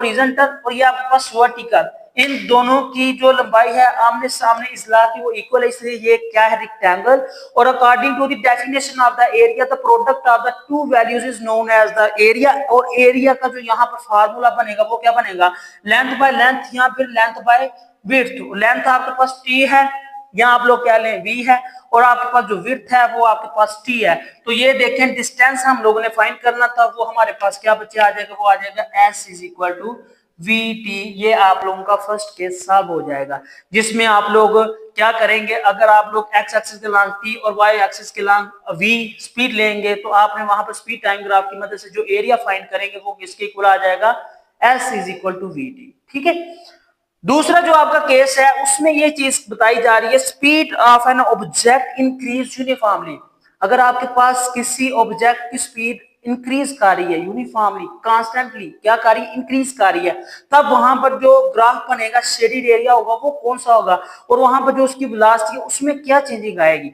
Horizontal और ये आपके पास वर्टिकल, इन दोनों की जो लंबाई है आमने सामने इजला की वो इक्वल है, इसलिए ये क्या है, रेक्टेंगल। और according to the definition of the area, the product of the two values is known as the area. और एरिया का जो यहाँ पर फार्मूला बनेगा वो क्या बनेगा, लेंथ बाय लेंथ या फिर लेंथ बाय विड्थ। लेंथ आपके पास टी है या आप लोग क्या लें वी है, और आपके पास जो विड्थ है वो आपके पास टी है। तो ये देखें डिस्टेंस हम लोगों ने फाइंड करना था, वो हमारे पास क्या बच्चे आ जाएगा, वो आ जाएगा S is equal to V T. ये आप लोगों का फर्स्ट केस सॉल्व हो जाएगा, जिसमें आप लोग क्या करेंगे, अगर आप लोग एक्स एक्सिस के लॉन्ग टी और वाई एक्सिस के लॉन्ग वी स्पीड लेंगे तो आपने वहां पर स्पीड टाइम ग्राफ की मदद से जो एरिया फाइंड करेंगे वो किसके इक्वल आ जाएगा, S is equal to V T. ठीक है। दूसरा जो आपका केस है उसमें ये चीज बताई जा रही है, speed of an object increase uniformly. अगर आपके पास किसी ऑब्जेक्ट की स्पीड इंक्रीज कर रही है यूनिफॉर्मली, कांस्टेंटली क्या कर रही है, इंक्रीज कर रही है, तब वहां पर जो ग्राफ बनेगा, शेडेड एरिया होगा, वो कौन सा होगा, और वहां पर जो उसकी वेलोसिटी है उसमें क्या चेंजिंग आएगी।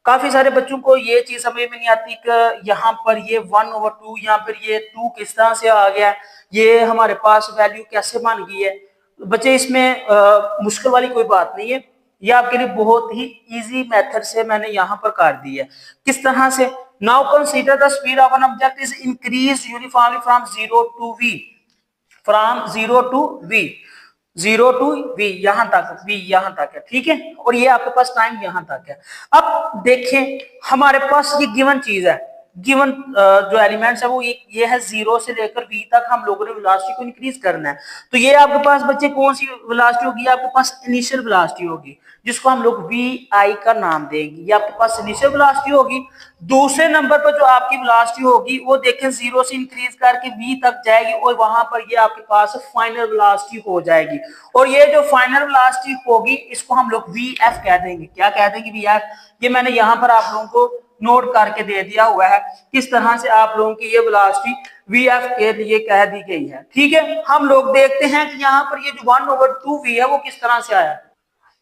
काफी सारे बच्चों को ये चीज समझ में नहीं आती कि यहाँ पर ये 1/2 या फिर ये 2 किस तरह से आ गया, ये हमारे पास वैल्यू कैसे बन गई है। बच्चे इसमें मुश्किल वाली कोई बात नहीं है, ये आपके लिए बहुत ही इजी मेथड से मैंने यहाँ पर कर दी है। किस तरह से, now consider the speed of an object is increase uniformly from 0 to v, from 0 to v, 0 to v, यहां तक v यहां तक है। ठीक है, और ये आपके पास टाइम यहां तक है। अब देखें हमारे पास ये गिवन चीज है, गिवन जो एलिमेंट्स है वो ये है 0 से लेकर v तक हम लोगों ने वेलोसिटी को इंक्रीज करना है। तो ये आपके पास बच्चे कौन सी वेलोसिटी होगी, आपके पास इनिशियल वेलोसिटी होगी, जिसको हम लोग vi का नाम देंगे, ये आपके पास इनिशियल वेलोसिटी होगी। दूसरे नंबर पर जो आपकी वेलोसिटी होगी वो देखें 0 से इंक्रीज करके v तक जाएगी, और वहां पर ये आपके पास फाइनल वेलोसिटी हो जाएगी। और ये जो फाइनल वेलोसिटी होगी इसको हम लोग vf कह देंगे। क्या कह देंगे, vf। ये मैंने यहाँ पर आप लोगों को नोट करके दे दिया हुआ है, किस तरह से आप लोगों की ये वेलोसिटी vf के लिए कह दी गई है। ठीक है, हम लोग देखते हैं कि यहाँ पर ये जो 1/2v है वो किस तरह से आया।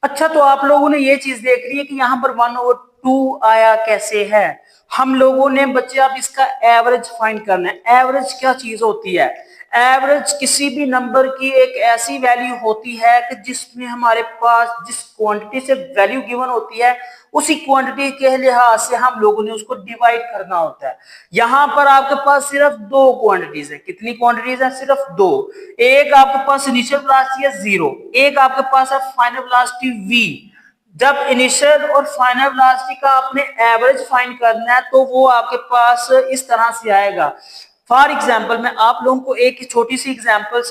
अच्छा, तो आप लोगों ने ये चीज देख ली है कि यहाँ पर 1/2 आया कैसे है। हम लोगों ने बच्चे अब इसका एवरेज फाइंड करना है। एवरेज क्या चीज होती है, एवरेज किसी भी नंबर की एक ऐसी वैल्यू होती है कि जिसमें हमारे पास जिस क्वांटिटी से वैल्यू गिवन होती है उसी क्वांटिटी के लिहाज से हम लोगों ने उसको डिवाइड करना होता है। यहां पर आपके पास सिर्फ दो क्वांटिटीज है। कितनी क्वांटिटीज है, सिर्फ दो। एक आपके पास इनिशियल वेलोसिटी है 0, एक आपके पास है फाइनल वेलोसिटी v। जब इनिशियल और फाइनल वेलोसिटी का आपने एवरेज फाइंड करना है तो वो आपके पास इस तरह से आएगा। फॉर एग्जाम्पल मैं आप लोगों को एक छोटी सी एग्जाम्पल से